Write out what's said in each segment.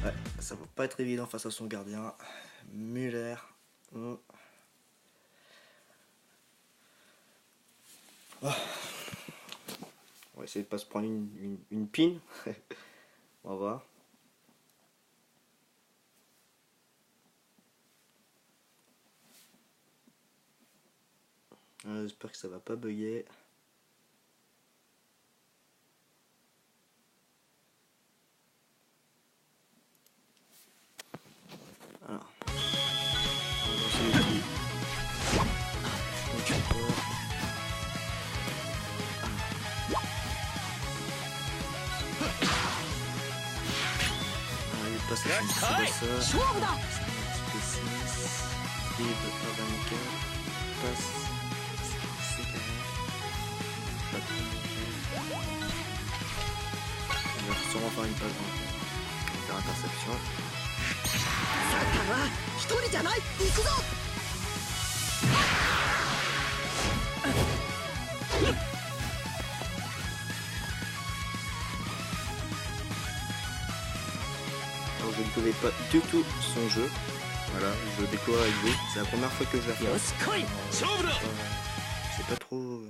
Ouais, ça va pas être évident face à son gardien. Müller. On va essayer de pas se prendre une pine. On va voir. J'espère que ça va pas bugger. Alors. On va essayer de... Il passe à son passe. Il va sûrement faire une passe. On va faire interception. Alors je ne connais pas du tout son jeu. Voilà, je le découvre avec vous. C'est la première fois que je la fais. Je sais pas trop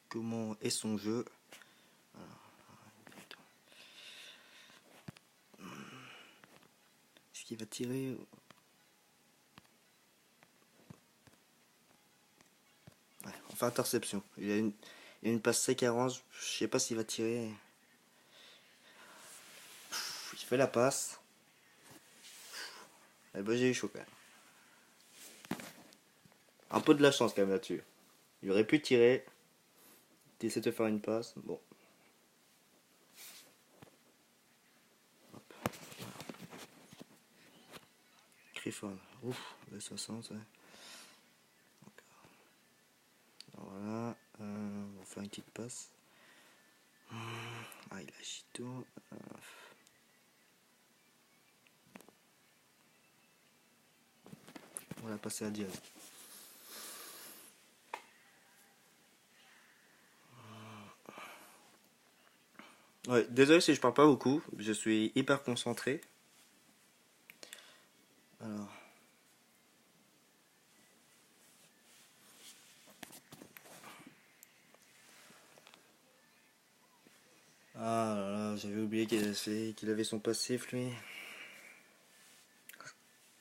comment est son jeu. Est-ce qu'il va tirer? Ouais, on fait interception. Il y a une passe sec à Orange. Je sais pas s'il va tirer. Il fait la passe. Eh ben j'ai eu chaud quand même. Un peu de la chance quand même là-dessus. Il aurait pu tirer. T'essaies de faire une passe. Bon. Hop. Griffon. Ouf, les 60, ouais. Alors voilà. On va faire une petite passe. Ah, il a Chito. On va passer à Diaz. Ouais, désolé si je parle pas beaucoup, je suis hyper concentré. Alors. Ah là là, j'avais oublié qu'il avait son passif lui.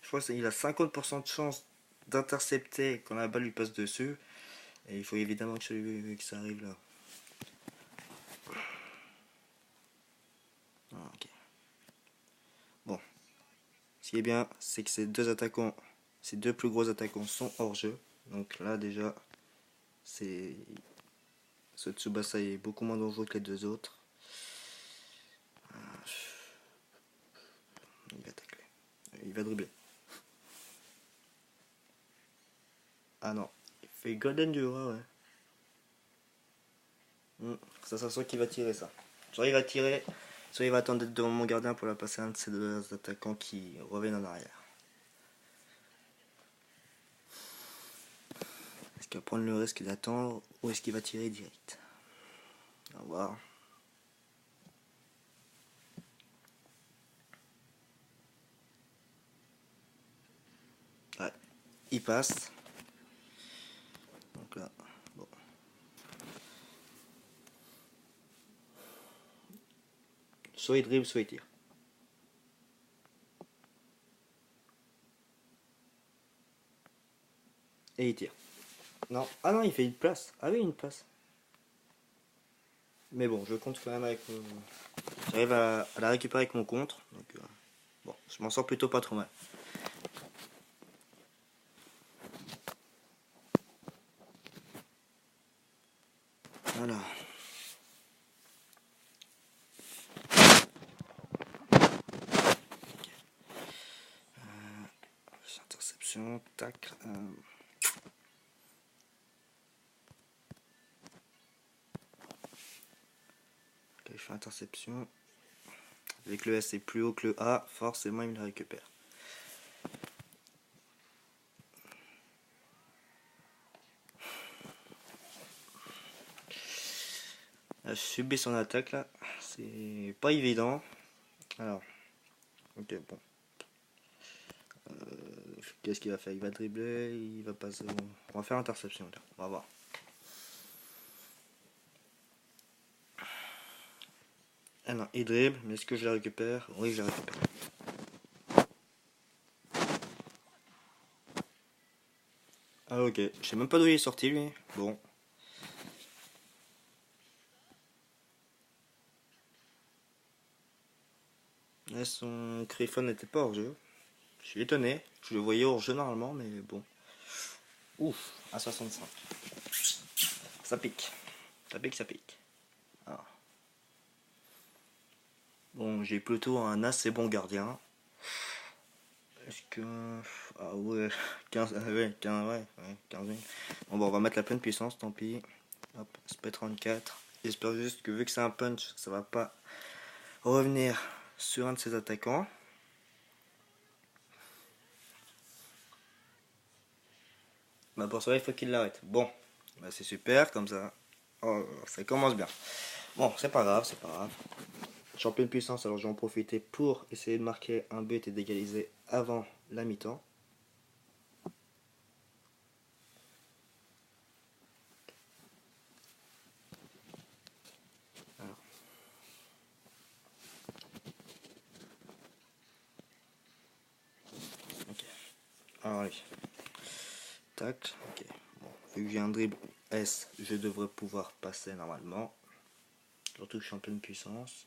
Je crois qu'il a 50% de chance d'intercepter quand la balle lui passe dessus. Et il faut évidemment que ça arrive là. Ah, ok. Bon. Ce qui est bien, c'est que ces deux plus gros attaquants sont hors jeu. Donc là déjà, ce Tsubasa est beaucoup moins dangereux que les deux autres. Il va tacler. Il va dribbler. Ah non. Il fait Golden Dura, ouais. Ça sent qu'il va tirer ça. Soit il va tirer, soit il va attendre d'être devant mon gardien pour la passer à un de ces deux attaquants qui reviennent en arrière. Est-ce qu'il va prendre le risque d'attendre ou est-ce qu'il va tirer direct? On va voir. Ouais, il passe. Donc là, bon. Soit il dribble, soit il tire. Et il tire. Non, ah non, il fait une place. Ah oui, une place. Mais bon, je compte quand même avec mon... J'arrive à la récupérer avec mon contre. Donc, bon, je m'en sors plutôt pas trop mal. Voilà. Interception, tac. Ok, je fais interception. Avec le S est plus haut que le A, forcément il me le récupère. Je subis son attaque là. C'est pas évident. Alors, ok, bon. Qu'est-ce qu'il va faire? Il va dribbler, il va passer. On va faire interception. On va voir. Ah non, il dribble, mais est-ce que je la récupère? Oui, je la récupère. Ah ok, je sais même pas d'où il est sorti lui. Bon. Là, son Griffon n'était pas hors jeu. Je suis étonné. Je le voyais hors jeu normalement, mais bon. Ouf, à 65. Ça pique. Ça pique, ça pique. Alors. Bon, j'ai plutôt un assez bon gardien. Est-ce que. Ah ouais, 15, ouais, 15, ouais, 15 000. Bon, bah, on va mettre la pleine puissance, tant pis. Hop, SP 34. J'espère juste que vu que c'est un punch, ça va pas revenir sur un de ses attaquants. Bah pour ça, il faut qu'il l'arrête. Bon, bah c'est super, comme ça. Oh, ça commence bien. Bon, c'est pas grave, c'est pas grave. Champion de puissance, alors je vais en profiter pour essayer de marquer un but et d'égaliser avant la mi-temps. Alors. Ok. Alors allez. Tac. Ok. Bon, vu que j'ai un dribble S, je devrais pouvoir passer normalement. Surtout que champion de puissance.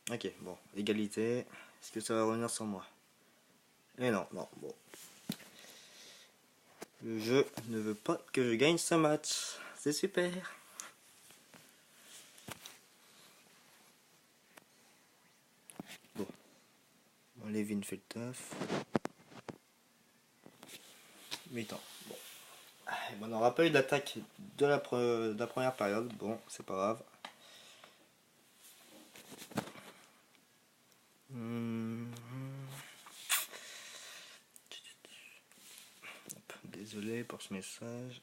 Ok, bon, égalité. Est-ce que ça va revenir sans moi? Eh non, non, bon. Le jeu ne veut pas que je gagne ce match. C'est super. Bon. Bon, Levin fait le taf. Mi-temps. Bon. On n'aura pas eu d'attaque de la première période. Bon, c'est pas grave. Désolé pour ce message.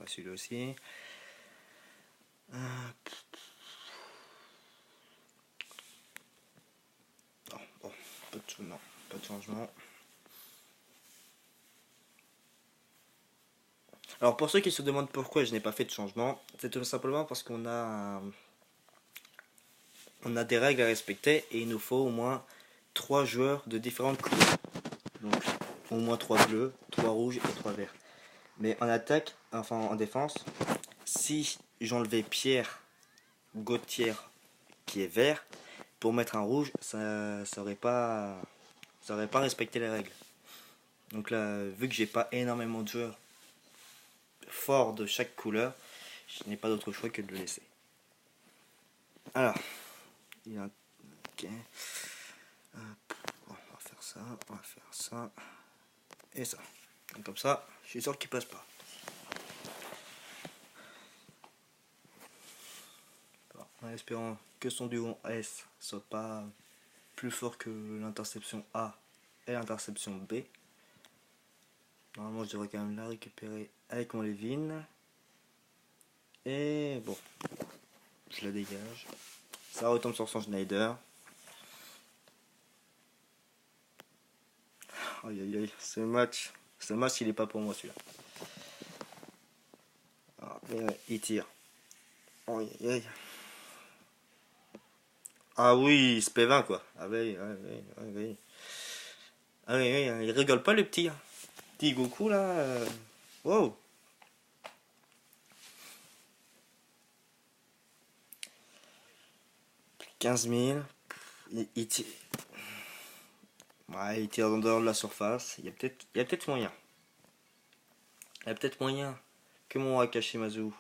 Celui-là aussi. Non, bon, pas de changement. Alors pour ceux qui se demandent pourquoi je n'ai pas fait de changement, c'est tout simplement parce qu'on a des règles à respecter et il nous faut au moins 3 joueurs de différentes couleurs. Donc au moins 3 bleus, 3 rouges et 3 verts. Mais en attaque, enfin en défense, si j'enlevais Pierre Gauthier qui est vert, pour mettre un rouge, ça aurait pas respecté les règles. Donc là, vu que j'ai pas énormément de joueurs forts de chaque couleur, je n'ai pas d'autre choix que de le laisser. Alors, il y a... Ok. On va faire ça, on va faire ça. Et ça. Donc comme ça, je suis sûr qu'il passe pas. Alors, en espérant que son duo S soit pas plus fort que l'interception A et l'interception B. Normalement, je devrais quand même la récupérer avec mon Levin. Et bon, je la dégage. Ça retombe sur son Schneider. Aïe aïe aïe, ce match, il est pas pour moi celui-là. Ah, il tire. Aïe aïe aïe. Ah oui, SP20 quoi. Ah oui, ah oui, ah oui. Ah oui, oui, il rigole pas le petit. Petit Goku là. Wow. 15 000. Il tire. Ouais, il tire en dehors de la surface. Il y a peut-être moyen. Il y a peut-être moyen que mon Akashimazu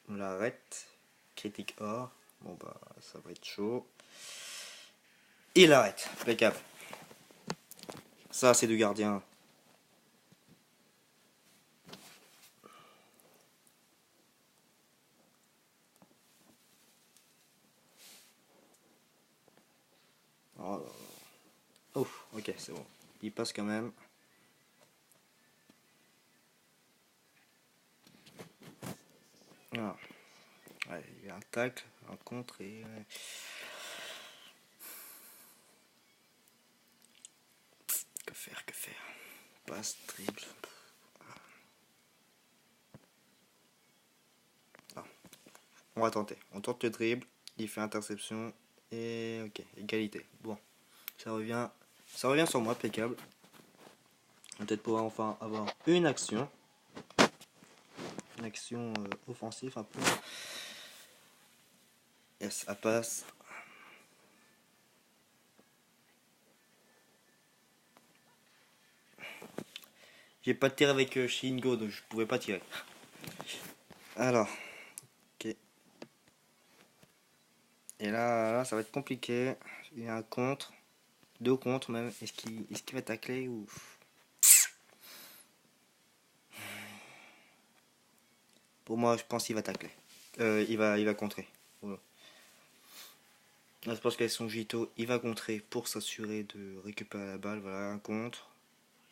l'arrête. Critique or. Bon bah ça va être chaud. Il arrête. Impeccable. Ça c'est du gardien. Oh là là. Ouf, ok, c'est bon. Il passe quand même. Ah. Ouais, il y a un tacle, un contre et... Que faire, que faire? Passe, dribble. Ah. On va tenter. On tente le dribble, il fait interception et ok, égalité. Bon, ça revient sur moi, impeccable. On va peut-être pouvoir enfin avoir une action offensive un peu. Yes, ça passe. J'ai pas de tir avec Shingo, donc je pouvais pas tirer. Alors, ok. Et là, ça va être compliqué. Il y a un contre, deux contre même. Est-ce qu'il va tacler ou... Pour moi, je pense qu'il va tacler. Il va contrer. Voilà. Là, je pense qu'avec son Jito, il va contrer pour s'assurer de récupérer la balle. Voilà, un contre.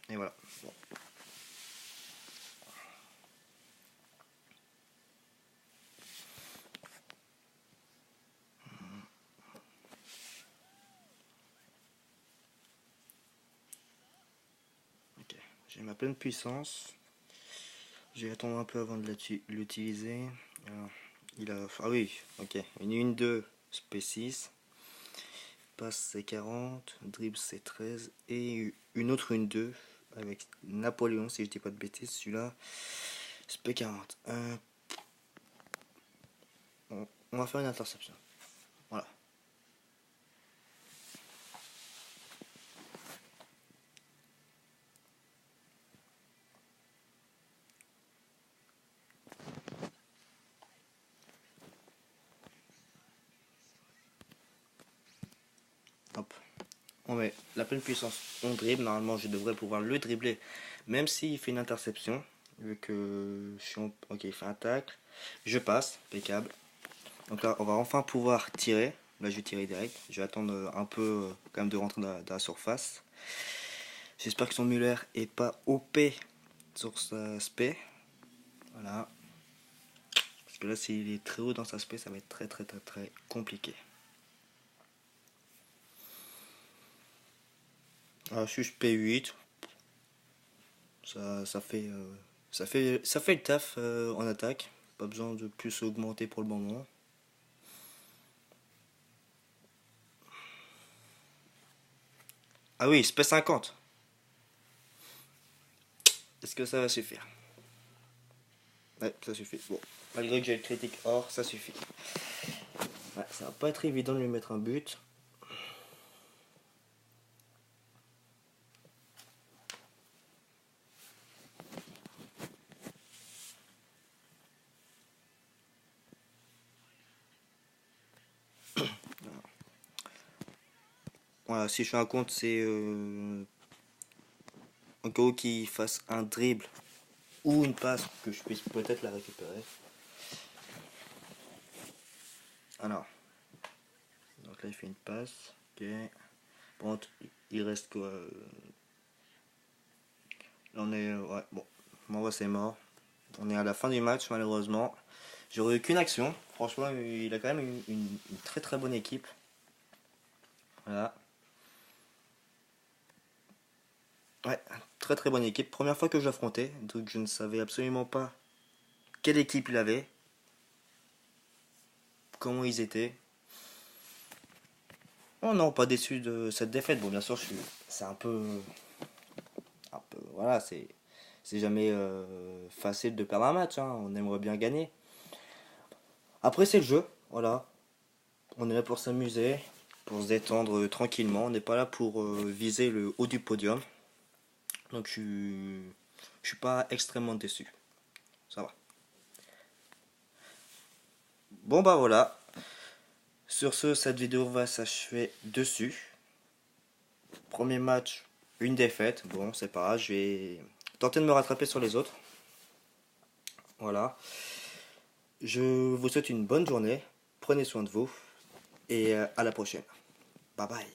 Et voilà. Bon. Ok. J'ai ma pleine puissance. Je vais attendre un peu avant de l'utiliser. Ah oui, ok. Une 1-2, SP6. Passe c'est 40. Dribble c'est 13. Et une autre 1-2 avec Napoléon, si je dis pas de bêtises. Celui-là, SP40. On va faire une interception. Voilà. Hop. On met la pleine puissance, on dribble. Normalement, je devrais pouvoir le dribbler, même s'il fait une interception. Vu que je suis ok, il fait un tacle. Je passe, impeccable. Donc là, on va enfin pouvoir tirer. Là, je vais tirer direct. Je vais attendre un peu quand même de rentrer dans la surface. J'espère que son Muller est pas OP sur sa spé. Voilà. Parce que là, s'il est très haut dans sa spé, ça va être très très très très compliqué. Ah, je suis P8. Ça fait le taf en attaque. Pas besoin de plus augmenter pour le moment. Ah oui, SP 50. Est-ce que ça va suffire? Ouais, ça suffit. Bon, malgré que j'ai le critique or, ça suffit. Ouais, ça va pas être évident de lui mettre un but. Voilà, si je fais un compte, c'est en gros qu'il fasse un dribble ou une passe que je puisse peut-être la récupérer. Alors, donc là il fait une passe. Ok. Bon, il reste quoi Là on est. Ouais, bon. Moi c'est mort. On est à la fin du match malheureusement. J'aurais eu qu'une action. Franchement, il a quand même une très très bonne équipe. Voilà. Ouais, très très bonne équipe. Première fois que je l'affrontais, donc je ne savais absolument pas quelle équipe il avait, comment ils étaient. Oh non, pas déçu de cette défaite. Bon, bien sûr, c'est voilà, c'est jamais facile de perdre un match. Hein. On aimerait bien gagner. Après, c'est le jeu. Voilà, on est là pour s'amuser, pour se détendre tranquillement. On n'est pas là pour viser le haut du podium. Donc, je suis pas extrêmement déçu. Ça va. Bon, bah voilà. Sur ce, cette vidéo va s'achever dessus. Premier match, une défaite. Bon, c'est pas grave, je vais tenter de me rattraper sur les autres. Voilà. Je vous souhaite une bonne journée. Prenez soin de vous. Et à la prochaine. Bye bye.